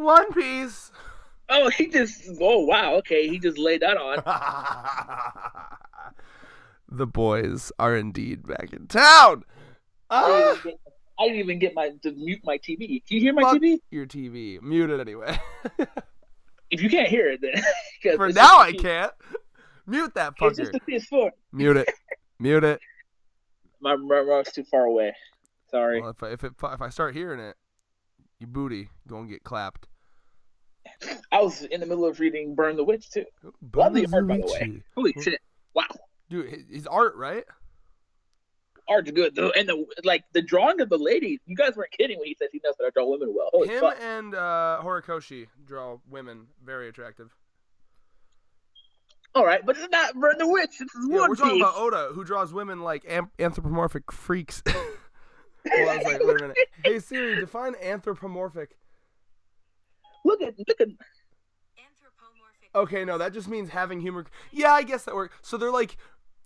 One Piece. Oh, he just. Oh wow. Okay, he just laid that on. The boys are indeed back in town. I didn't Ah, even get. I didn't even get my to mute my TV. Can you hear my fuck TV? your TV. Mute it anyway. If you can't hear it, then because For it's just now, the I can't. Mute that It's just fucker. the PS4. Mute it. Mute it. My remote's too far away. Sorry. Well, if I start hearing it, you booty gonna get clapped. I was in the middle of reading Burn the Witch too. Lovely art, by the way. Holy shit! Wow, Dude, his art, right? art's good though, and the drawing of the lady. You guys weren't kidding when he says he knows how to draw women well. Holy Him fuck! and Horikoshi draw women very attractive. All right, but it's not Burn the Witch. This is Yeah, One we're talking Piece. about Oda, who draws women like anthropomorphic freaks. Well, I was like, wait a minute. Hey Siri, define anthropomorphic. Look at Okay, no, that just means having humor. Yeah, I guess that works. So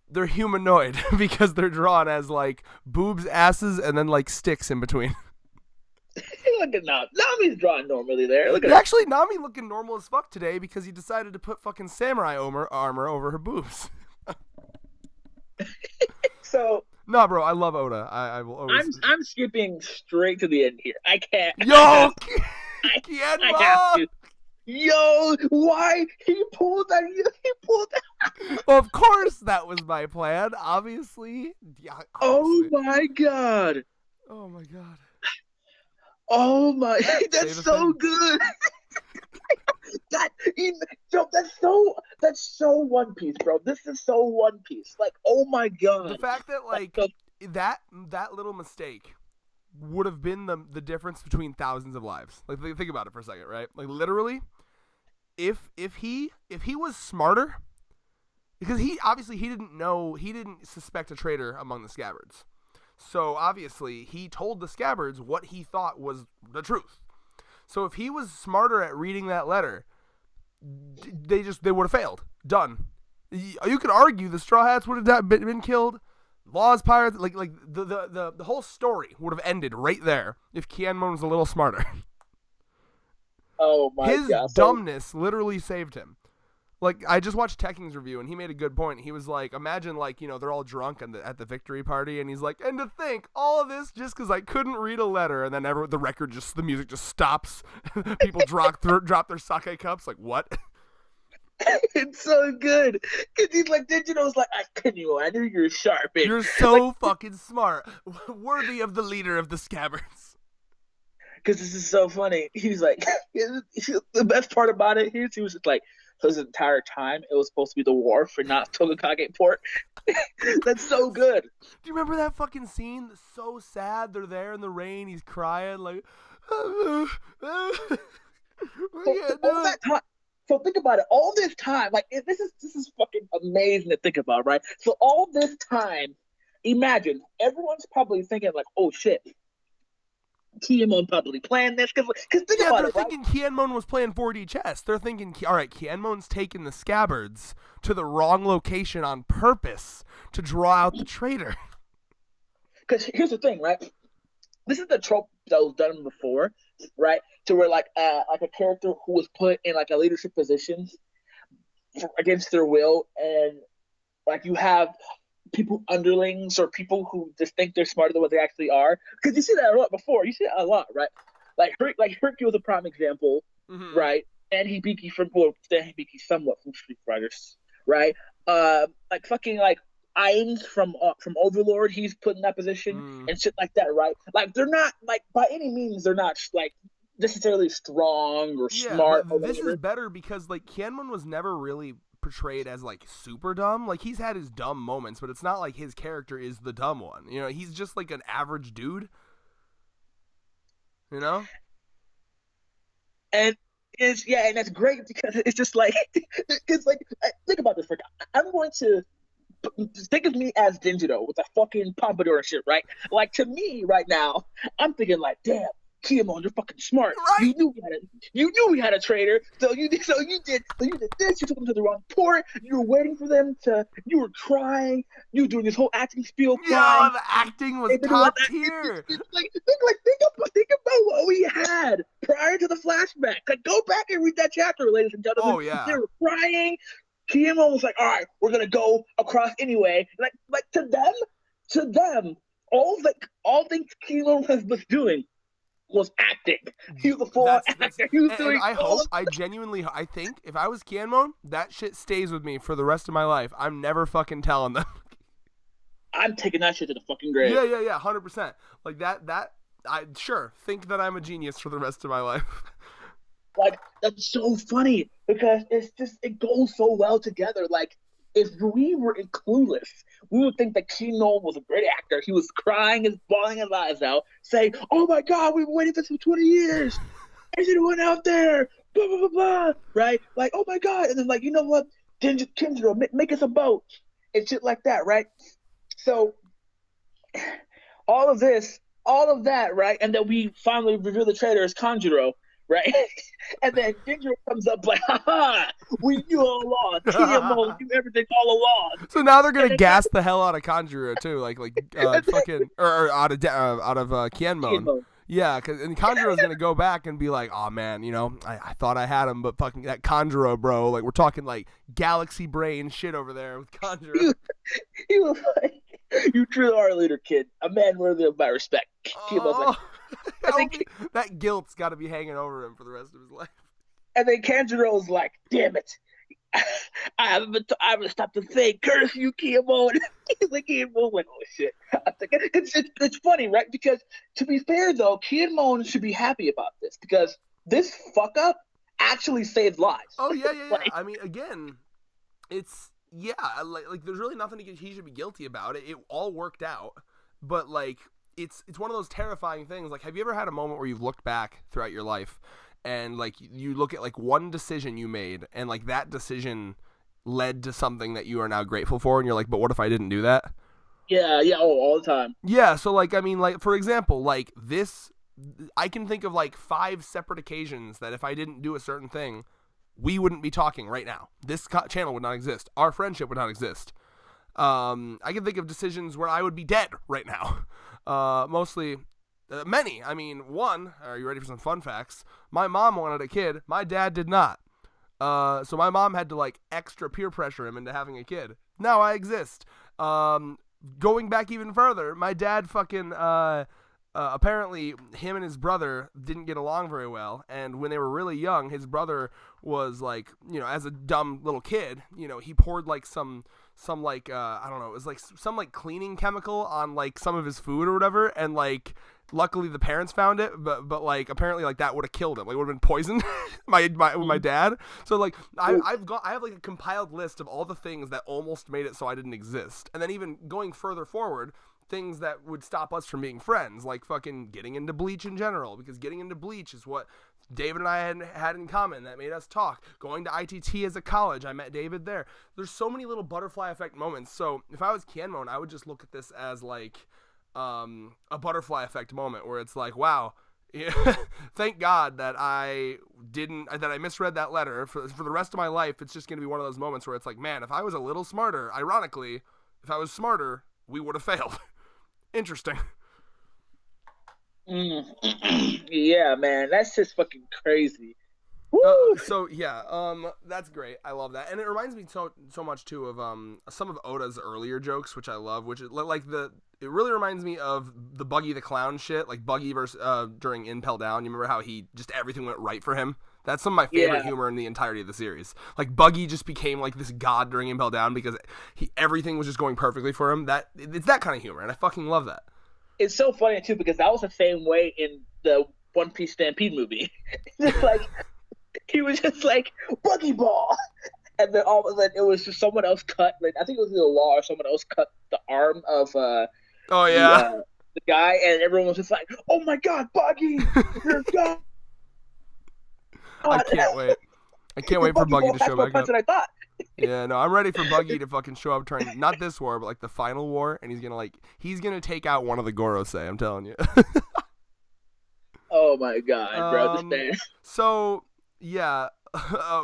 they're humanoid because they're drawn as like boobs, asses, and then like sticks in between. look at now. Nami's drawing normally there. Look at her. Actually, Nami looking normal as fuck today because he decided to put fucking samurai armor over her boobs. So Nah, bro, I love Oda. I will always. I'm skipping straight to the end here. I can't. Yo, I Kienma! have to. Yo, why he pulled that? He pulled that. Of course, that was my plan. Obviously. Yeah. Oh Obviously. my god. Oh my god. Oh my, Say that's the so thing. good. That's so One Piece, bro. This is so One Piece. Like, oh my god. The fact that like that little mistake would have been the difference between thousands of lives. Like think about it for a second, right? Like literally, if he was smarter, because he didn't suspect a traitor among the scabbards. So obviously he told the scabbards what he thought was the truth. So if he was smarter at reading that letter, they would have failed. Done. You could argue the Straw Hats would have been killed. Laws, pirates, like the whole story would have ended right there if Kienmon was a little smarter. Oh my His god. dumbness literally saved him. Like, I just watched Tekking's review, and he made a good point. He was like, imagine, like, they're all drunk at the victory party, and he's like, and to think, all of this just because I couldn't read a letter, and then the music just stops. People drop their sake cups, like, what? It's so good. Cause he's like, Digito's like, I knew you were sharp. And You're so fucking smart. Worthy of the leader of the scabbards. because this is so funny. He's like, the best part about it is he was just like, his entire time it was supposed to be the wharf and not Togakage port. That's so good. Do you remember that fucking scene? So sad. They're there in the rain. He's crying like. We can't do it. So think about it. All this time, like this is fucking amazing to think about, right? So all this time, imagine everyone's probably thinking like, "Oh shit, Kiemon probably planned this." Because think Yeah, about they're it, right? thinking Kienmon was playing 4D chess. They're thinking, all right, Kienmon's taking the scabbards to the wrong location on purpose to draw out the traitor. Because here's the thing, right? This is the trope that was done before, right? To where like a character who was put in like a leadership positions against their will, and like you have people underlings or people who just think they're smarter than what they actually are. Because you see that a lot before. You see that a lot, right? Like Hercule was a prime example, right? And Hibiki Hibiki somewhat from Street Fighters, right? Like fucking like Ainz from Overlord, he's put in that position and shit like that, right? Like they're not like by any means they're not like necessarily strong or smart. But this is better because like Kienmon was never really portrayed as like super dumb. Like he's had his dumb moments, but it's not like his character is the dumb one. He's just like an average dude. And and that's great because it's just like it's like think about this. Like I'm going to think of me as Denjiro with a fucking pompadour and shit, right? Like to me right now, I'm thinking like, damn, Kiyomon, you're fucking smart. Right. You knew we had a traitor, so you did this. You took them to the wrong port. You were waiting for them to. You were crying. You were doing this whole acting spiel, crying. Yeah, the acting was top tier. Think about what we had prior to the flashback. Like, go back and read that chapter, ladies and gentlemen. Oh yeah. They were crying. Kiyomon was like, "All right, we're gonna go across anyway." Like to them, all things Kiyomon was doing was acting. He was a full actor. He was doing. I think if I was Kienmon, that shit stays with me for the rest of my life. I'm never fucking telling them. I'm taking that shit to the fucking grave. Yeah, 100%. Like that. I sure think that I'm a genius for the rest of my life. Like, that's so funny because it goes so well together. Like, if we were in Clueless, we would think that Kiyomon was a great actor. He was crying and bawling his eyes out, saying, "Oh my God, we've been waiting for this for 20 years. There's anyone out there? Blah, blah, blah, blah." Right? Like, "Oh my God." And then, like, you know what? Kenjiro, make us a boat. And shit like that, right? So, all of that, right? And then we finally reveal the traitor as Kanjuro, right? And then Kenjiro comes up like, "Ha, we knew all along. Kiyomon knew everything all along." So now they're gonna gas the hell out of Kanjuro too, like fucking or out of Kienmon. Yeah, and Kanjuro's gonna go back and be like, "Oh man, you know, I thought I had him, but fucking that Kanjuro, bro. Like we're talking like galaxy brain shit over there with Kanjuro." He was like, "You truly are a leader, kid. A man worthy of my respect." Oh, like, that guilt's got to be hanging over him for the rest of his life. And then Kanjuro was like, "Damn it. I haven't stopped to think. Curse you, Kiyomon." He's like, Kiyomon, like, "Oh shit." It's funny, right? Because to be fair though, Kiyomon should be happy about this because this fuck up actually saved lives. Oh yeah. Like, I mean, again, it's like there's really nothing he should be guilty about. It all worked out, but like it's one of those terrifying things. Like, have you ever had a moment where you've looked back throughout your life and like you look at like one decision you made and like that decision led to something that you are now grateful for, and you're like, but what if I didn't do that? Yeah, all the time. Yeah, so like I mean, like for example, like this, I can think of like 5 separate occasions that if I didn't do a certain thing, we wouldn't be talking right now. This channel would not exist. Our friendship would not exist. I can think of decisions where I would be dead right now. Mostly, many. I mean, one, are you ready for some fun facts? My mom wanted a kid. My dad did not. So my mom had to like extra peer pressure him into having a kid. Now I exist. Going back even further, my dad fucking, apparently him and his brother didn't get along very well, and when they were really young, his brother was like, you know, as a dumb little kid, you know, he poured like some like I don't know, it was like some like cleaning chemical on like some of his food or whatever, and like luckily the parents found it, but like apparently like that would have killed him, like would have been poisoned. my dad. So like I have like a compiled list of all the things that almost made it so I didn't exist, and then even going further forward, things that would stop us from being friends, like fucking getting into Bleach in general, because getting into Bleach is what David and I had in common that made us talk. Going to ITT as a college, I met David there. There's so many little butterfly effect moments. So if I was Kienmon, I would just look at this as like a butterfly effect moment where it's like, wow, thank God that I misread that letter. For the rest of my life, it's just going to be one of those moments where it's like, man, if I was a little smarter, ironically, if I was smarter, we would have failed. Interesting. Yeah, man, that's just fucking crazy. So yeah, that's great. I love that, and it reminds me so much too of some of Oda's earlier jokes, which I love. Which is like it really reminds me of the Buggy the Clown shit, like Buggy versus during Impel Down. You remember how he just everything went right for him? That's some of my favorite humor in the entirety of the series. Like Buggy just became like this god during Impel Down because everything was just going perfectly for him. It's that kind of humor, and I fucking love that. It's so funny too because that was the same way in the One Piece Stampede movie. Just like he was just like Buggy Ball, and then all of a sudden it was just someone else cut. Like I think it was either Law or someone else cut the arm of the guy, and everyone was just like, "Oh my God, Buggy, you're God!" I can't wait. I can't wait for Buggy to show back up. That's what I thought. Yeah, no, I'm ready for Buggy to fucking show up during not this war, but like the final war, and he's gonna take out one of the Gorosei. I'm telling you. Oh my god, bro, this man. So yeah,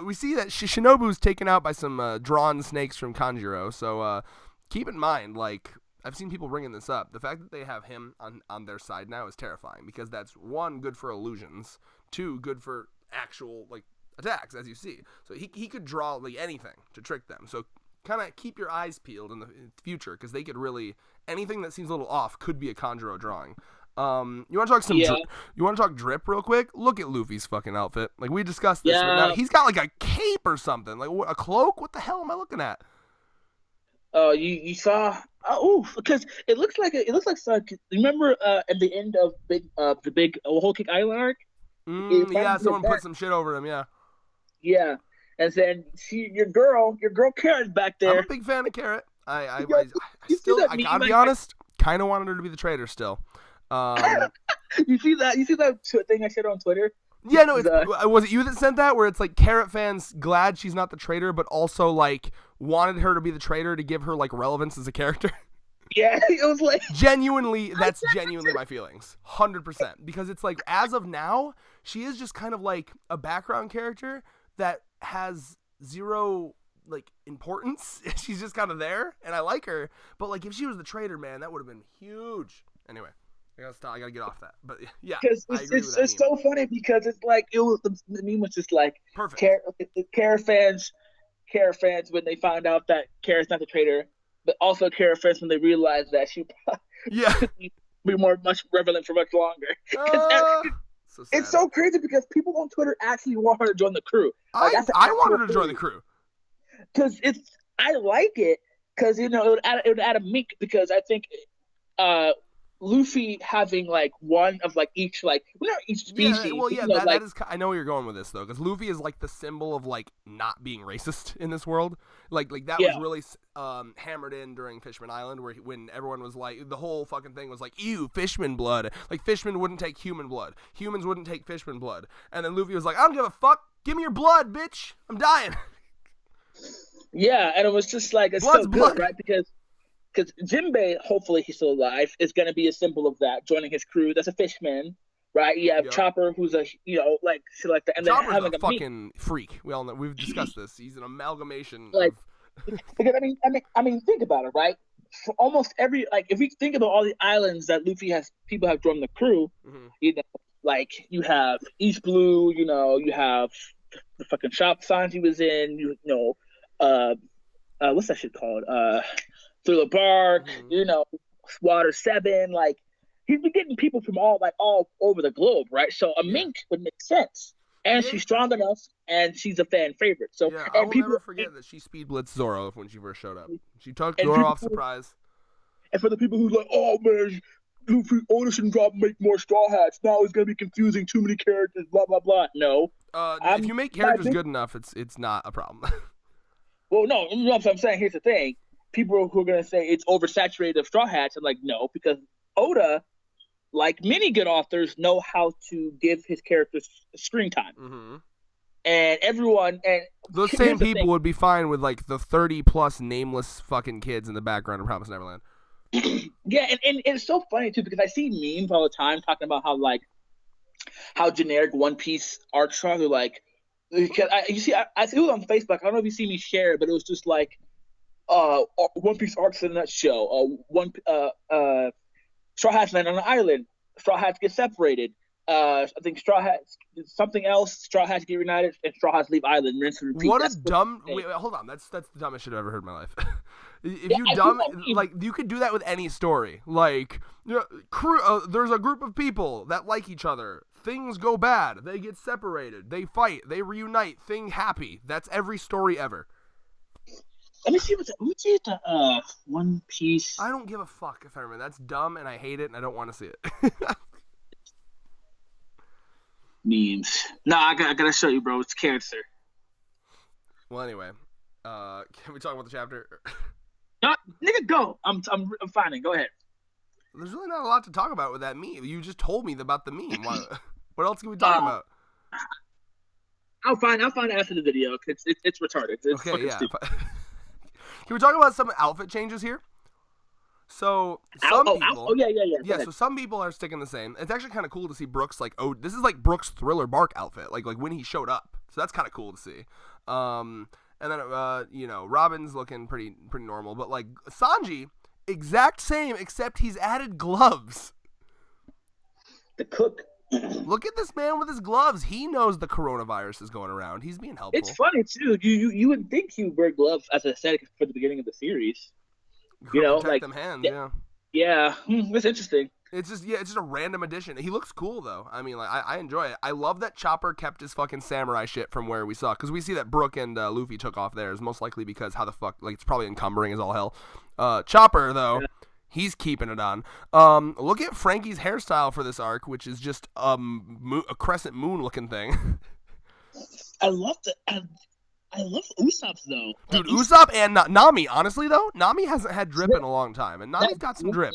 we see that Shinobu's taken out by some drawn snakes from Kanjiro. So keep in mind, like, I've seen people bringing this up. The fact that they have him on their side now is terrifying because that's, one, good for illusions, two, good for actual, like, attacks, as you see. So he could draw, like, anything to trick them. So kind of keep your eyes peeled in the future because they could really, anything that seems a little off could be a Kanjiro drawing. You want to talk you want to talk drip real quick? Look at Luffy's fucking outfit. Like, we discussed this. But now he's got like a cape or something, like a cloak. What the hell am I looking at? Oh, you saw? Oh, because it looks like remember at the end of the big Whole Cake Island arc? Yeah, someone put some shit over him. Yeah. Yeah, and then your girl Karen's back there. I'm a big fan of Carrot. I gotta be honest, kind of wanted her to be the traitor still. You see that thing I said on Twitter? Yeah, no, was it you that sent that? Where it's like Carrot fans glad she's not the traitor, but also like wanted her to be the traitor to give her like relevance as a character. Yeah, it was like genuinely. That's genuinely my feelings, 100%. Because it's like as of now, she is just kind of like a background character that has zero like importance. She's just kind of there, and I like her. But like if she was the traitor, man, that would have been huge. Anyway. I gotta get off that, but yeah, because it's so funny because it's like the meme was just like perfect. Kara fans when they found out that Kara's not the traitor, but also Kara fans when they realized that she be much relevant for much longer. So it's so crazy because people on Twitter actually want her to join the crew. Like, I want her to join the crew because I like it because it would add a mink because I think Luffy having like one of like each like not each species. Yeah, well, yeah, that is. I know where you're going with this though, because Luffy is like the symbol of like not being racist in this world. Like that was really hammered in during Fishman Island, where when everyone was like, the whole fucking thing was like, ew, fishman blood. Like fishmen wouldn't take human blood, humans wouldn't take fishman blood, and then Luffy was like, I don't give a fuck, give me your blood, bitch, I'm dying. Yeah, and it was just like it's Blood's so good, blood. right? Because Jinbei, hopefully he's still alive, is going to be a symbol of that, joining his crew. That's a fishman, right? You have Chopper, who's a, like, shit like that. And Chopper's then having a fucking freak. We all know. We've discussed this. He's an amalgamation like, of... Because, I mean, think about it, right? For almost every, like, if we think about all the islands that people have joined the crew, like, you have East Blue, you have the fucking shop Sanji was in, what's that shit called? Thriller Bark, Water 7, like he's been getting people from all over the globe, right? So a mink would make sense, and she's strong enough, and she's a fan favorite. So I will never forget that she speed blitzed Zoro when she first showed up. She took Zoro off surprise. And for the people who's like, oh man, Luffy Oda should make more Straw Hats. Now it's gonna be confusing, too many characters, blah blah blah. No, if you make characters good enough, it's not a problem. Well, no, what I'm saying. Here's the thing. People who are going to say it's oversaturated of Straw Hats, I'm like, no, because Oda, like many good authors, know how to give his characters screen time. Mm-hmm. And those same people would be fine with like the 30+ nameless fucking kids in the background of Promised Neverland. Yeah, and it's so funny too because I see memes all the time talking about how generic One Piece arcs are. They're like, because I see it was on Facebook. I don't know if you see me share it, but it was just like. One Piece arcs in a nutshell. Straw Hats land on an island. Straw Hats get separated. I think Straw Hats something else. Straw Hats get reunited, and Straw Hats leave island. Rinse and repeat. What a dumb. Wait, hold on. That's the dumbest shit I've ever heard in my life. You could do that with any story. Like, there's a group of people that like each other. Things go bad. They get separated. They fight. They reunite. Thing happy. That's every story ever. Let me see the One Piece. I don't give a fuck if I remember. That's dumb, and I hate it, and I don't want to see it. Memes. Nah, I gotta show you, bro. It's cancer. Well, anyway, can we talk about the chapter? No, nigga, go. I'm finding. Go ahead. There's really not a lot to talk about with that meme. You just told me about the meme. What else can we talk about? I'll find it after the video. It's retarded. It's okay, yeah. Can we talk about some outfit changes here? So some people, yeah. Go yeah. ahead. So some people are sticking the same. It's actually kind of cool to see Brooks like, oh, this is like Brooks' Thriller Bark outfit, like when he showed up. So that's kind of cool to see. And then Robin's looking pretty normal, but like Sanji, exact same except he's added gloves. The cook. Look at this man with his gloves. He knows the coronavirus is going around. He's being helpful. It's funny too. You would think he would wear gloves as an aesthetic for the beginning of the series. Protect like them hands. Yeah, that's interesting. It's just a random addition. He looks cool though. I mean, like I enjoy it. I love that Chopper kept his fucking samurai shit from where we saw, because we see that Brook and Luffy took off theirs, most likely because how the fuck, like it's probably encumbering as all hell. Chopper though. Yeah. He's keeping it on. Look at Frankie's hairstyle for this arc, which is just a crescent moon looking thing. I love Usopp's though. Dude, Usopp and Nami. Honestly though, Nami hasn't had drip in a long time, and Nami's got some drip.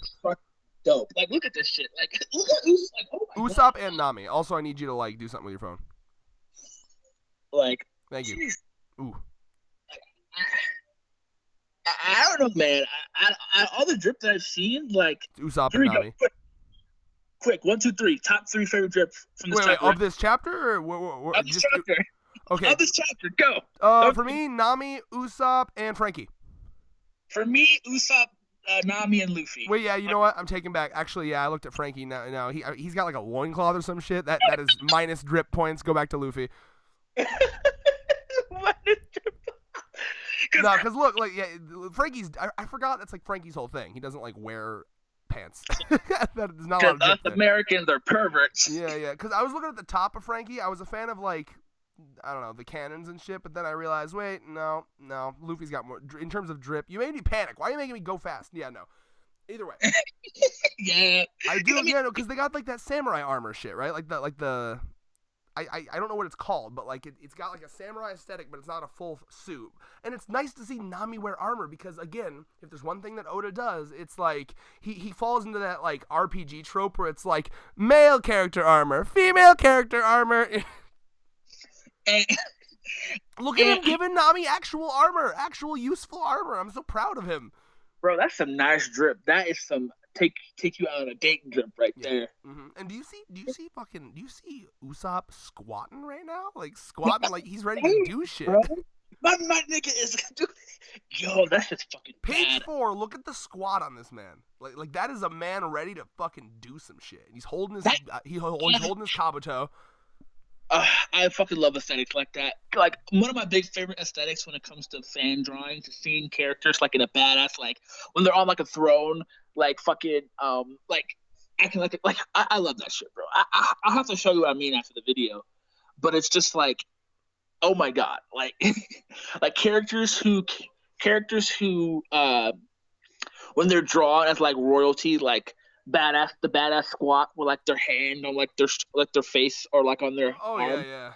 Dope. Like, look at this shit. Like, look at Usopp. Like, oh my Usopp God. and Nami. Also, I need you to like do something with your phone. Like, thank you. Ooh. I don't know, man. All the drip that I've seen, like Usopp and Nami. Quick, 1, 2, 3. Top 3 favorite drip from this chapter. Wait, of this chapter, or of this chapter? Okay. Of this chapter, go. For me, Nami, Usopp, and Frankie. For me, Usopp, Nami, and Luffy. Wait, yeah, you know what? I'm taking back. Actually, yeah, I looked at Frankie. Now he's got like a loincloth or some shit. That is minus drip points. Go back to Luffy. No, because look, like, yeah, Frankie's. I forgot that's like Frankie's whole thing. He doesn't like wear pants. That is not a lot of drip us Americans are perverts. Yeah. Because I was looking at the top of Frankie. I was a fan of like, I don't know, the cannons and shit. But then I realized, wait, no, Luffy's got more in terms of drip. You made me panic. Why are you making me go fast? Yeah, no. Either way. Yeah. I do. Yeah, no, because they got like that samurai armor shit, right? Like the. I don't know what it's called, but like it's got like a samurai aesthetic, but it's not a full suit. And it's nice to see Nami wear armor because, again, if there's one thing that Oda does, it's like he falls into that like RPG trope where it's like male character armor, female character armor. Look at him giving Nami actual armor, actual useful armor. I'm so proud of him. Bro, that's some nice drip. That is some take you out on a date drip right there. Mm-hmm. And do you see Usopp squatting right now? Like squatting like he's ready to do shit. Bro. My nigga is yo, that's just fucking Page bad. 4, look at the squat on this man. Like that is a man ready to fucking do some shit. He's holding his he's holding his Kabuto. I fucking love aesthetics like that. Like, one of my big favorite aesthetics when it comes to fan drawings is seeing characters like in a badass, like when they're on like a throne, like fucking like acting like I love that shit, bro. I'll have to show you what I mean after the video, but it's just like, oh my God, like like characters who when they're drawn as like royalty, like the badass squat with like their hand on like their face or like on their arm. Yeah.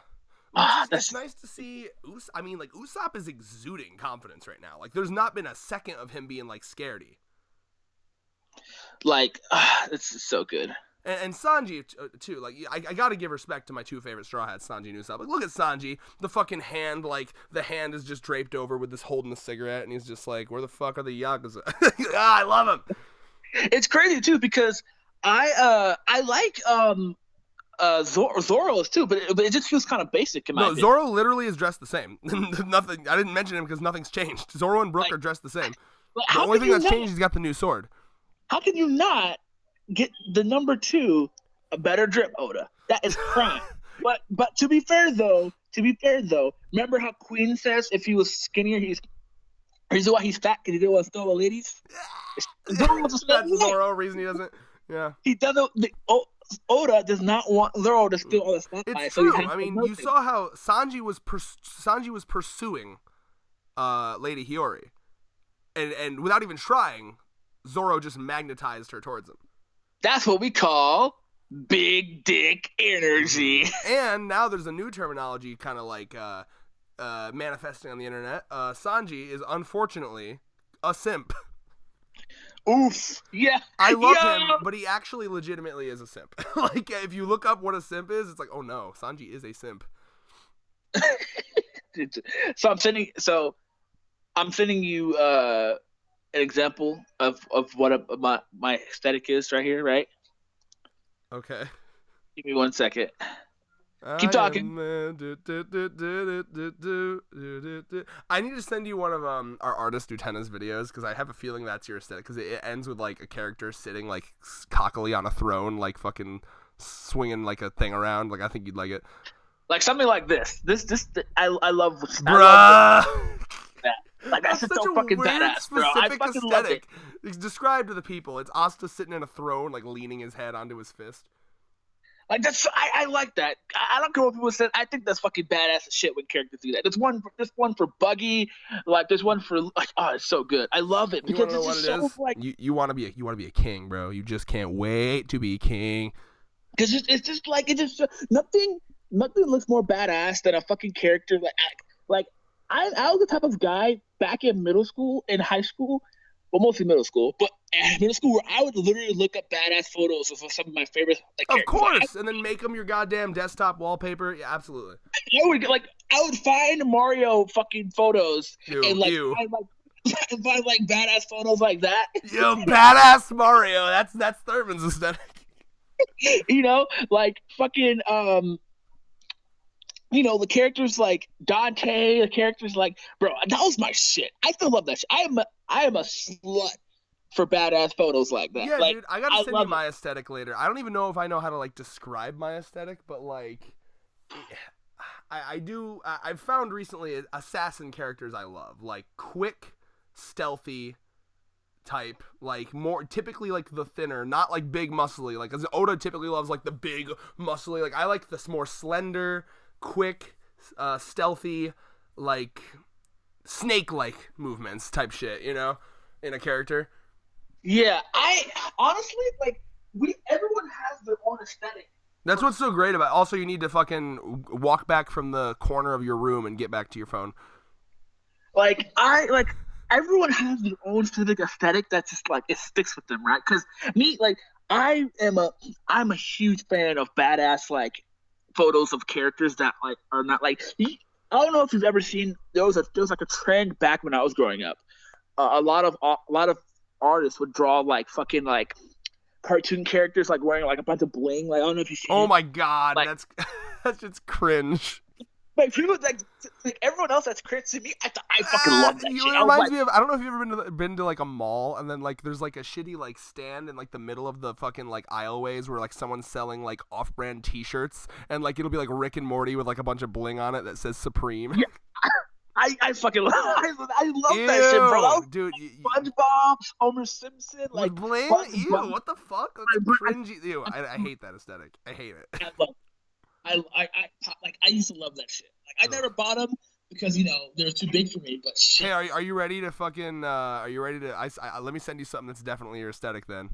Well, it's nice to see. I mean, like Usopp is exuding confidence right now. Like, there's not been a second of him being like scaredy. Like, it's so good. And Sanji too. Like, I gotta give respect to my two favorite Straw Hats, Sanji and Usopp. Like, look at Sanji, the fucking hand. Like, the hand is just draped over with this holding a cigarette, and he's just like, "Where the fuck are the Yakuza?" I love him. It's crazy too because I like Zoro's too, but it just feels kind of basic in my opinion. Zoro literally is dressed the same. Nothing. I didn't mention him because nothing's changed. Zoro and Brook are dressed the same. The only thing that's changed is he's got the new sword. How can you not get the number 2 a better drip, Oda? That is crime. but to be fair though, remember how Queen says if he was skinnier, he's why he's fat because he didn't want to steal the ladies. That's the Zoro reason he doesn't. Yeah. He doesn't. Oda does not want Zoro to steal all the spotlight. It's true. I mean, you saw how Sanji was pursuing Lady Hiyori, and without even trying, Zoro just magnetized her towards him. That's what we call big dick energy. And now there's a new terminology, kind of like manifesting on the internet. Sanji is unfortunately a simp. Oof. Yeah. I love him, but he actually legitimately is a simp. Like, if you look up what a simp is, it's like, oh no, Sanji is a simp. So I'm sending you an example of what my aesthetic is right here, right? Okay. Give me 1 second. I Keep talking. am. I need to send you one of our artist Nutena's videos because I have a feeling that's your aesthetic because it ends with like a character sitting like cockily on a throne, like fucking swinging like a thing around. Like I think you'd like it, Like something like this. I love. I love bruh. that. Like that's That's just such so a fucking weird, badass, bro. I specific fucking love it. aesthetic. It's described to the people. It's Asta sitting in a throne, like leaning his head onto his fist. Like that's I like that. I don't care what people say. I think that's fucking badass as shit when characters do that. There's one for Buggy, like there's one for like oh it's so good. I love it You want because to know it's what just it so is? like You want to be a king, bro. You just can't wait to be king. because it's just nothing looks more badass than a fucking character like I was the type of guy back in middle school and high school, well mostly middle school, but at middle school where I would literally look up badass photos of some of my favorite like Of characters. course, and then make them your goddamn desktop wallpaper. Yeah, absolutely. I would find Mario fucking photos and like Ew. find like badass photos like that. Yo, badass Mario. That's Thurman's aesthetic. You know, like fucking you know, the characters like Dante, the characters like bro, that was my shit. I still love that shit. I am a slut for badass photos like that. Yeah, like, dude, I gotta send you love my aesthetic later. I don't even know if I know how to like describe my aesthetic, but like, I've found recently assassin characters I love, like quick, stealthy type, like more typically like the thinner, not like big muscly. Like, as Oda typically loves like the big muscly. Like I like this more slender, quick, stealthy, like snake-like movements type shit. You know, in a character. Yeah, I honestly like everyone has their own aesthetic. That's what's so great about it. Also, you need to fucking walk back from the corner of your room and get back to your phone. Like everyone has their own specific aesthetic that just like it sticks with them, right? Because me, like I'm a huge fan of badass like photos of characters that like are not like I don't know if you've ever seen there was like a trend back when I was growing up. A lot of artists would draw like fucking like cartoon characters like wearing like a bunch of bling. Like I don't know if you see. Oh my god, like, that's just cringe. Like people like everyone else that's cringe to me. I fucking love that shit. It reminds me of I don't know if you've ever been to like a mall and then like there's like a shitty like stand in like the middle of the fucking like aisleways where like someone's selling like off-brand T-shirts and like it'll be like Rick and Morty with like a bunch of bling on it that says Supreme. Yeah. I fucking love Ew, that shit, bro. Dude, SpongeBob, Homer Simpson, like with bling? Ew, what the fuck? That's cringy. Ew, I hate that aesthetic. I hate it. I used to love that shit. Like I never bought them because you know they're too big for me. But shit. Hey, are you ready to fucking? Are you ready to? Let me send you something that's definitely your aesthetic then.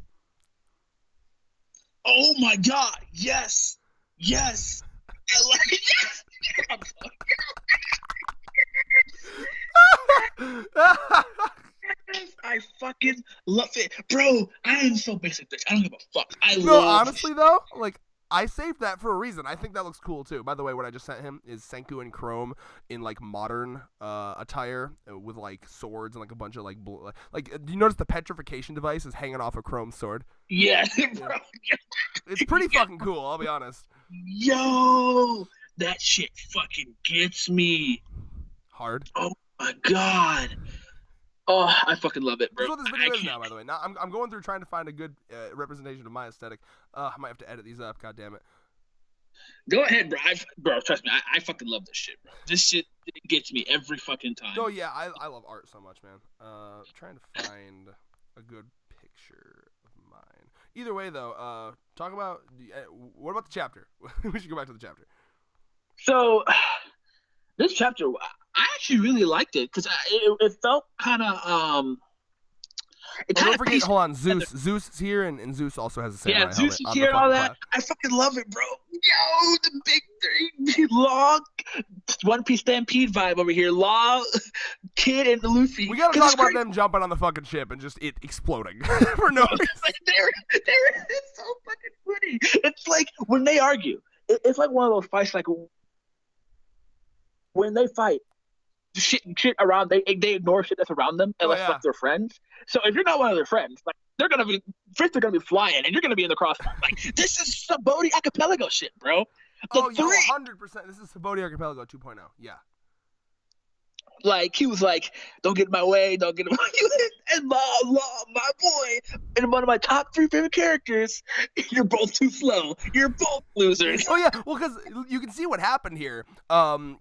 Oh my god! Yes, yes. I like yes. I'm sorry. I fucking love it, bro. I am so basic, bitch. I don't give a fuck. Honestly though, like I saved that for a reason. I think that looks cool too. By the way, what I just sent him is Senku and Chrome in like modern attire with like swords and like a bunch of like do you notice the petrification device is hanging off a Chrome sword? Yeah, bro. It's pretty fucking cool. I'll be honest. Yo, that shit fucking gets me hard. Oh my god. Oh, I fucking love it, bro. That's what this video is now, by the way. Now I'm going through trying to find a good representation of my aesthetic. I might have to edit these up. God damn it. Go ahead, bro. Bro, trust me. I fucking love this shit, bro. This shit gets me every fucking time. Oh yeah, I love art so much, man. Trying to find a good picture of mine. Either way, though, talk about what about the chapter? We should go back to the chapter. So, this chapter, I actually really liked it because it felt kind of don't forget, hold on, Zeus is here, and Zeus also has the same. Yeah, Zeus is here and all that. I fucking love it, bro. Yo, the big three, Law, One Piece Stampede vibe over here. Law, Kid, and Luffy. We gotta talk about them jumping on the fucking ship and just it exploding for no reason. It's so fucking funny. It's like when they argue. It's like one of those fights, like when they fight. shit around. They ignore shit that's around them Oh unless yeah. like they're friends. So if you're not one of their friends, like they're gonna be first, they're gonna be flying, and you're gonna be in the crossfire. Like this is Saboti Archipelago shit, bro. The Oh, yo, three, 100%. This is Saboti Archipelago 2.0. Yeah. like he was like, "Don't get in my way, don't get in my way." And my boy, and one of my top three favorite characters. You're both too slow. You're both losers. Oh yeah, well, because you can see what happened here.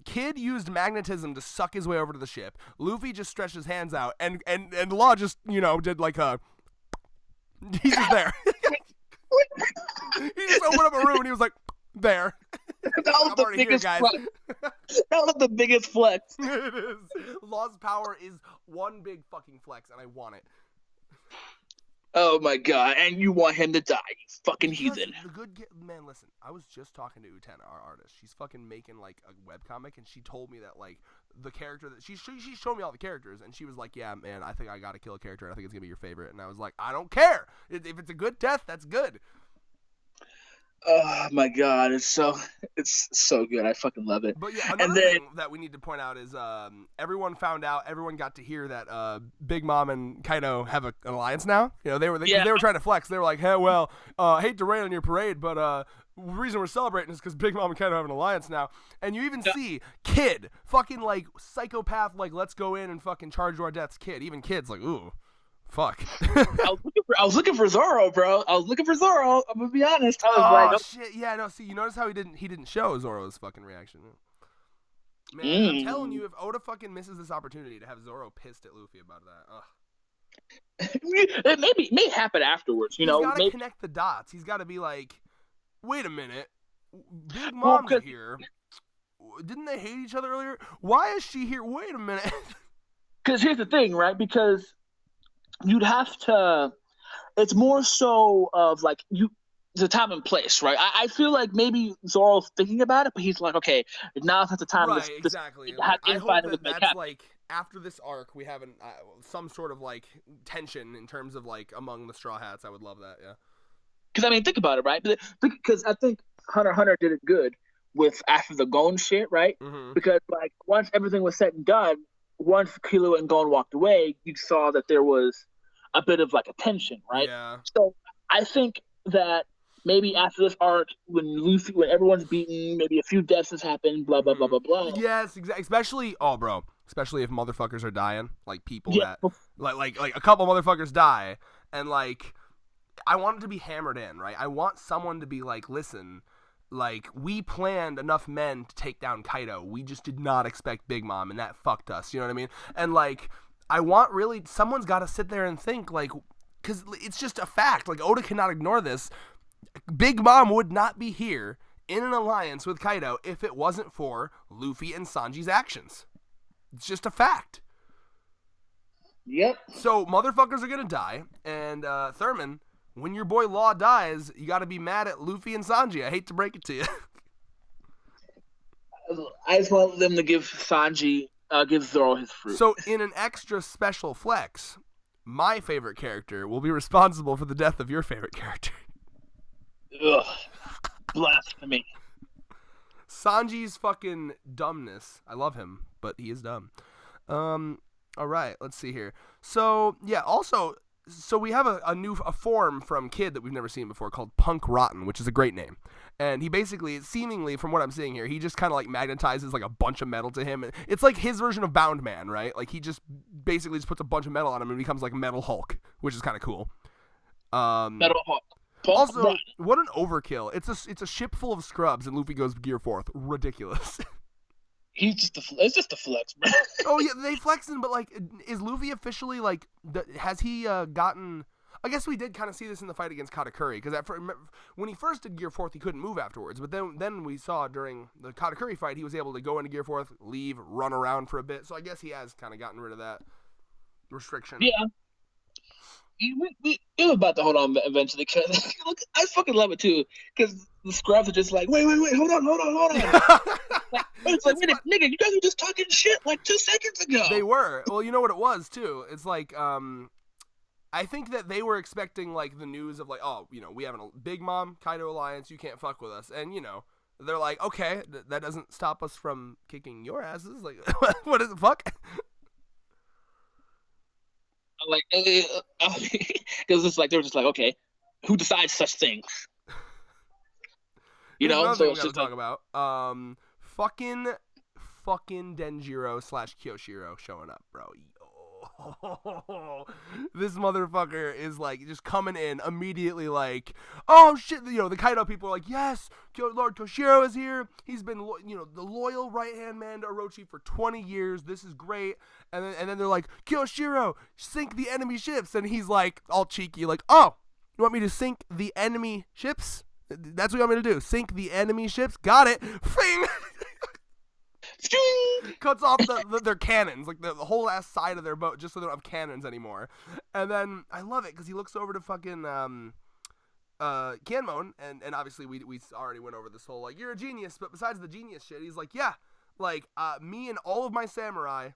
Kid used magnetism to suck his way over to the ship. Luffy just stretched his hands out, and Law just did like a. He's just there. He just opened up a room and he was like, there. That was I'm the already here, biggest guys. flex. That was the biggest flex. It is. Law's power is one big fucking flex, and I want it. Oh my god! And you want him to die, you fucking Because heathen. the good man, listen, I was just talking to Uten, our artist. She's fucking making like a webcomic, and she told me that like the character that she showed me all the characters, and she was like, yeah, man, I think I gotta kill a character, and I think it's gonna be your favorite. And I was like, I don't care. If it's a good death, that's good. Oh my god! It's so good. I fucking love it. But yeah, And another then thing that we need to point out is everyone found out, everyone got to hear that Big Mom and Kaido have an alliance now. You know, they were trying to flex. They were like, hey, well, hate to rain on your parade, but the reason we're celebrating is because Big Mom and Kaido have an alliance now. And you even see Kid, fucking like psychopath, like let's go in and fucking charge to our deaths. Kid, even Kid's like, ooh. Fuck. I was looking for Zoro, bro. I was looking for Zoro. I'm gonna be honest. I was like, shit, yeah, no. See, you notice how he didn't show Zoro's fucking reaction. Man, I'm telling you, if Oda fucking misses this opportunity to have Zoro pissed at Luffy about that, it may happen afterwards. You know, he's gotta connect the dots. He's got to be like, wait a minute, Big Mom's here. Didn't they hate each other earlier? Why is she here? Wait a minute. Because here's the thing, right? Because you'd have to. It's more so of like the time and place, right? I feel like maybe Zoro's thinking about it, but he's like, okay, now's not the time. Right, exactly. I hope that's like after this arc, we have some sort of like tension in terms of like among the Straw Hats. I would love that. Yeah. Because I mean, think about it, right? Because I think Hunter x Hunter did it good with after the Gon shit, right? Mm-hmm. Because like once everything was said and done. Once Killua and Gon walked away, you saw that there was a bit of like a tension, right? Yeah. So I think that maybe after this arc, when everyone's beaten, maybe a few deaths has happened, blah blah blah blah blah. Yes, exactly. Especially if motherfuckers are dying, like people Yeah. that like a couple motherfuckers die, and like I want it to be hammered in, right? I want someone to be like, listen. Like, we planned enough men to take down Kaido. We just did not expect Big Mom, and that fucked us. You know what I mean? And, like, I want really... Someone's got to sit there and think, like... Because it's just a fact. Like, Oda cannot ignore this. Big Mom would not be here in an alliance with Kaido if it wasn't for Luffy and Sanji's actions. It's just a fact. Yep. So, motherfuckers are gonna die, and, Thurman... When your boy Law dies, you got to be mad at Luffy and Sanji. I hate to break it to you. I just want them to give Zoro his fruit. So, in an extra special flex, my favorite character will be responsible for the death of your favorite character. Ugh. Blasphemy. Sanji's fucking dumbness. I love him, but he is dumb. All right, let's see here. So, yeah, also... So we have a form from Kid that we've never seen before called Punk Rotten, which is a great name. And he basically, seemingly, from what I'm seeing here, he just kind of like magnetizes like a bunch of metal to him. It's like his version of Bound Man, right? Like he just basically just puts a bunch of metal on him and becomes like Metal Hulk, which is kind of cool. Metal Hulk. Also, what an overkill! It's a ship full of scrubs, and Luffy goes Gear 4th. Ridiculous. It's just a flex, bro. Oh yeah, they flexing, but like, is Luffy officially like? Has he gotten? I guess we did kind of see this in the fight against Katakuri, because when he first did Gear 4th, he couldn't move afterwards. But then we saw during the Katakuri fight, he was able to go into Gear 4th, leave, run around for a bit. So I guess he has kind of gotten rid of that restriction. Yeah. We're about to hold on eventually, because I fucking love it too, because the scrubs are just like, wait, hold on. It's like, nigga, you guys were just talking shit like 2 seconds ago. They were. Well, you know what it was too. It's like, I think that they were expecting like the news of like, oh, we have a Big Mom Kaido alliance, you can't fuck with us, and They're like, okay, that doesn't stop us from kicking your asses. Like, what is the fuck? Like, because it's like they're just like, okay, who decides such things? You Here's know, another so thing we it's gotta just like, talk about. Fucking Denjiro / Kyoshiro showing up, bro. Yo. This motherfucker is like just coming in immediately like, oh shit, you know, the Kaido people are like, yes, Lord Kyoshiro is here. He's been, the loyal right-hand man to Orochi for 20 years. This is great. And then they're like, Kyoshiro, sink the enemy ships. And he's like, all cheeky, like, oh, you want me to sink the enemy ships? That's what you want me to do. Sink the enemy ships? Got it. Fing! Cuts off their cannons, like the whole ass side of their boat, just so they don't have cannons anymore. And then I love it because he looks over to fucking Kanmon, and obviously we already went over this whole like, you're a genius, but besides the genius shit, he's like, yeah, like me and all of my samurai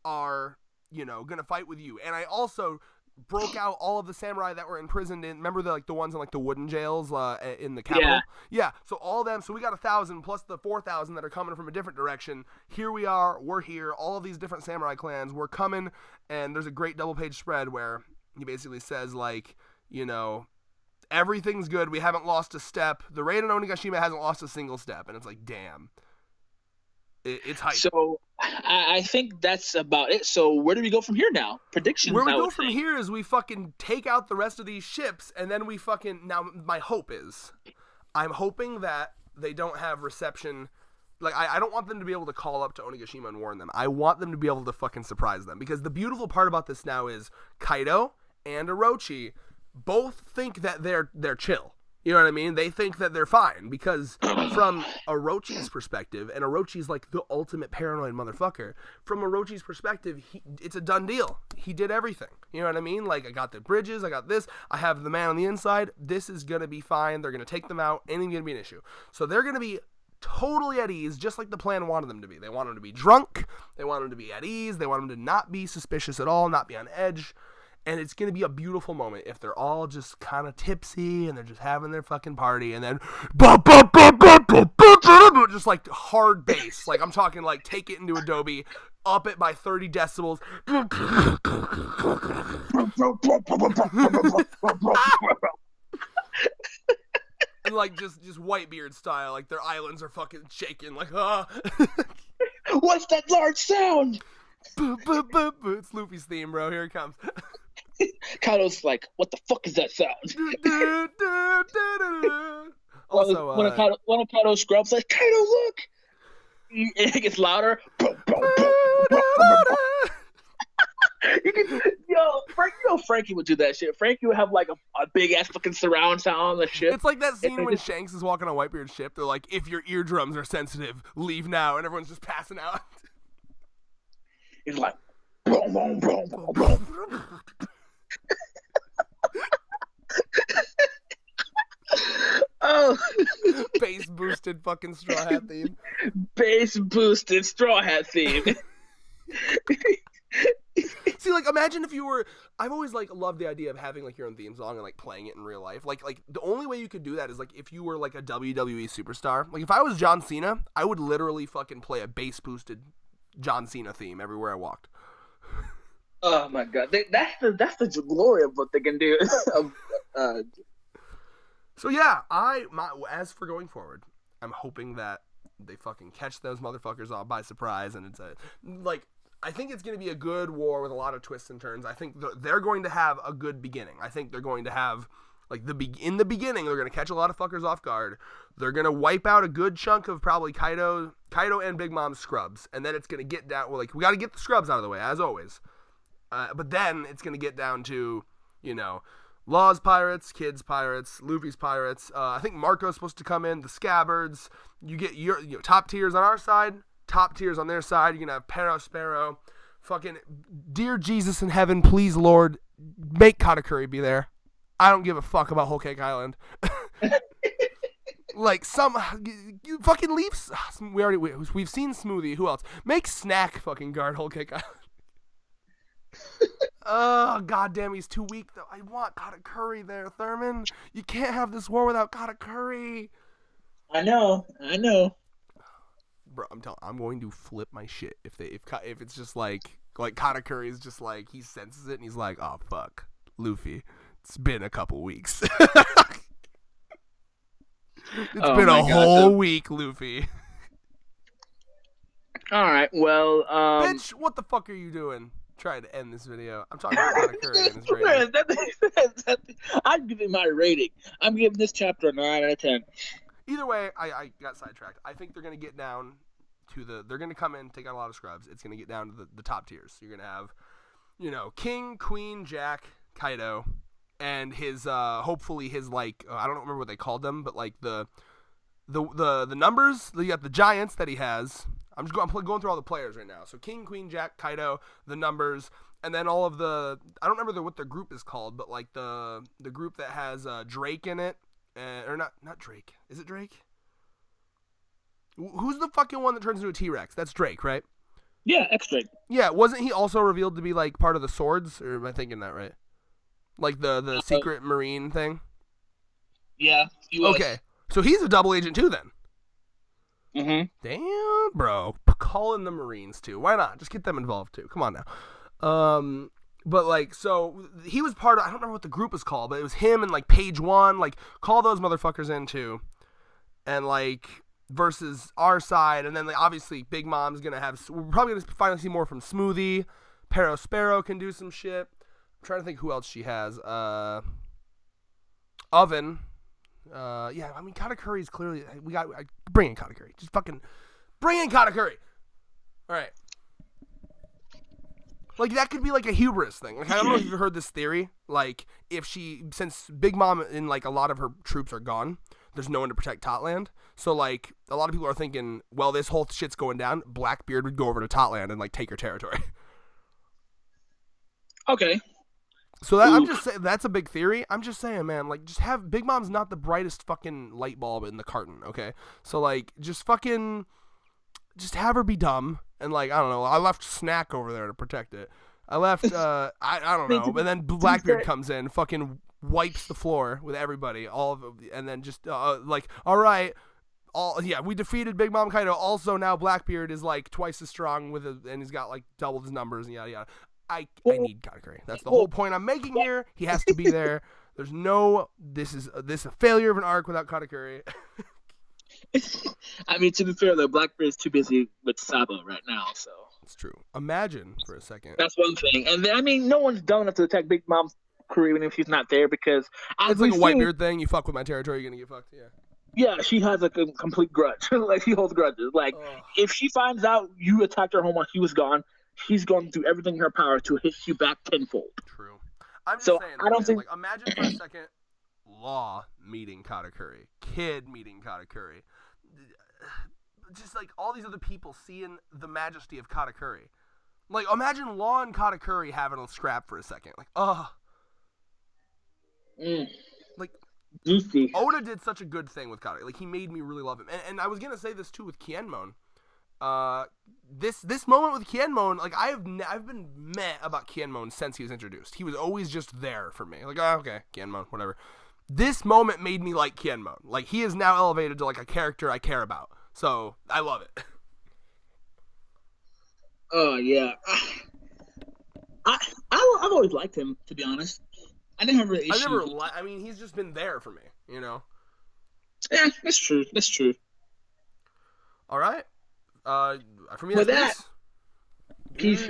are, gonna fight with you, and I also broke out all of the samurai that were imprisoned in, remember the ones in like the wooden jails in the capital? Yeah, so all of them, so we got 1,000 plus the 4,000 that are coming from a different direction. Here we are, we're here, all of these different samurai clans, we're coming, and there's a great double page spread where he basically says like, everything's good, we haven't lost a step, the raid on Onigashima hasn't lost a single step, and it's like, damn. It's hype. So I think that's about it. So where do we go from here now? Predictions. Where we go from here is we fucking take out the rest of these ships, and then we fucking, now my hope is, I'm hoping that they don't have reception. Like, I don't want them to be able to call up to Onigashima and warn them. I want them to be able to fucking surprise them, because the beautiful part about this now is Kaido and Orochi both think that they're chill. You know what I mean? They think that they're fine, because from Orochi's perspective, and Orochi's like the ultimate paranoid motherfucker, from Orochi's perspective, it's a done deal. He did everything. You know what I mean? Like, I got the bridges, I got this, I have the man on the inside, this is going to be fine, they're going to take them out, anything's going to be an issue. So they're going to be totally at ease, just like the plan wanted them to be. They want them to be drunk, they want them to be at ease, they want them to not be suspicious at all, not be on edge. And it's going to be a beautiful moment if they're all just kind of tipsy and they're just having their fucking party, and then just like hard bass. Like, I'm talking like take it into Adobe, up it by 30 decibels. And like just Whitebeard style, like their islands are fucking shaking, like, What's that large sound? It's Luffy's theme, bro. Here it comes. Kaido's like, what the fuck is that sound? Also, one of Kaido's scrubs like, Kaido, look! And it gets louder. Frankie would do that shit. Frankie would have like a big ass fucking surround sound on the ship. It's like that scene when Shanks is walking on Whitebeard's ship. They're like, if your eardrums are sensitive, leave now. And everyone's just passing out. He's like, boom, boom, boom, boom, boom. Oh, bass boosted fucking Straw Hat theme. Bass boosted Straw Hat theme. See, like, imagine if you were. I've always like loved the idea of having like your own theme song and like playing it in real life. Like the only way you could do that is like if you were like a WWE superstar. Like if I was John Cena, I would literally fucking play a bass boosted John Cena theme everywhere I walked. Oh my god, that's the glory of what they can do. So yeah, as for going forward, I'm hoping that they fucking catch those motherfuckers off by surprise, and it's I think it's going to be a good war with a lot of twists and turns. I think they're going to have a good beginning. I think they're going to have like in the beginning they're going to catch a lot of fuckers off guard. They're going to wipe out a good chunk of probably Kaido and Big Mom's scrubs, and then it's going to get down. Well, like we got to get the scrubs out of the way as always. But then it's going to get down to, Law's pirates, Kid's pirates, Luffy's pirates. I think Marco's supposed to come in, the Scabbards. You get your top tiers on our side, top tiers on their side. You're going to have Pero Sparrow. Fucking, dear Jesus in heaven, please, Lord, make Katakuri be there. I don't give a fuck about Whole Cake Island. Like, you fucking leave. We've seen Smoothie. Who else? Make Snack fucking guard Whole Cake Island. Oh, goddamn, he's too weak, though. I want Katakuri there, Thurman. You can't have this war without Katakuri. I know. Bro, I'm going to flip my shit if it's just like Katakuri is just like he senses it and he's like, oh fuck, Luffy, it's been a couple weeks. It's Oh been my a god. whole So, week, Luffy. all right. Well, Bitch, what the fuck are you doing? Trying to end this video. I'm talking about Katakuri and his greatness. I'm giving my rating. I'm giving this chapter a 9 out of 10. Either way, I got sidetracked. I think they're gonna get down to they're gonna come in, take out a lot of scrubs. It's gonna get down to the top tiers. You're gonna have, King, Queen, Jack, Kaido, and his hopefully his like I don't remember what they called them, but like the numbers. You got the giants that he has. I'm going through all the players right now. So King, Queen, Jack, Kaido, the numbers, and then all of the I don't remember what the group is called, but like the group that has Drake in it, or not Drake. Is it Drake? Who's the fucking one that turns into a T-Rex? That's Drake, right? Yeah, extra. Yeah, wasn't he also revealed to be like part of the swords, or am I thinking that right? Like the secret marine thing. Yeah, he was. Okay, so he's a double agent too then. Damn, bro. Call in the Marines too. Why not? Just get them involved too. Come on now. But like, so he was part of. I don't remember what the group was called, but it was him and like Page One. Like, call those motherfuckers in too, and like versus our side, and then like, obviously Big Mom's gonna have. We're probably gonna finally see more from Smoothie. Pero Sparrow can do some shit. I'm trying to think who else she has. Oven. Yeah, I mean Katakuri is clearly bring in Katakuri. Just fucking bring in Katakuri. All right. Like that could be like a hubris thing. Like I don't know if you've heard this theory. Like since Big Mom and like a lot of her troops are gone, there's no one to protect Totland. So like a lot of people are thinking, well, this whole shit's going down. Blackbeard would go over to Totland and like take her territory. Okay. So that, I'm just saying that's a big theory. I'm just saying, man, like just have Big Mom's not the brightest fucking light bulb in the carton, okay? So like just have her be dumb and like I don't know. I left Snack over there to protect it. I left I don't know. And then Blackbeard comes in, fucking wipes the floor with everybody, all of them, and then just like all right, we defeated Big Mom Kaido. Also now Blackbeard is like twice as strong and he's got like double his numbers and yada yada. I need Katakuri. That's the whole point I'm making here. He has to be there. There's no. This is a failure of an arc without Katakuri. I mean, to be fair, though, Blackbeard is too busy with Sabo right now, so. It's true. Imagine for a second. That's one thing. And then, I mean, no one's dumb enough to attack Big Mom's crew even if she's not there because. It's like a Whitebeard thing. You fuck with my territory, you're going to get fucked. Yeah. Yeah, she has like a complete grudge. Like, she holds grudges. Like, if she finds out you attacked her home while she was gone, she's going to do everything in her power to hit you back tenfold. True. I'm just saying. I don't think. Like, imagine for a second, Law meeting Katakuri, Kid meeting Katakuri, just like all these other people seeing the majesty of Katakuri. Like, imagine Law and Katakuri having a scrap for a second. Like, like. Juicy. Oda did such a good thing with Katakuri. Like, he made me really love him. And I was gonna say this too with Kienmon. This moment with Kienmon, like I've been meh about Kienmon since he was introduced. He was always just there for me. Like, okay, Kienmon, whatever. This moment made me like Kienmon. Like, he is now elevated to like a character I care about. So I love it. Oh yeah, I've always liked him, to be honest. I didn't have really issues. I mean, he's just been there for me, you know. Yeah, that's true. That's true. All right. For me, With that's that, peace.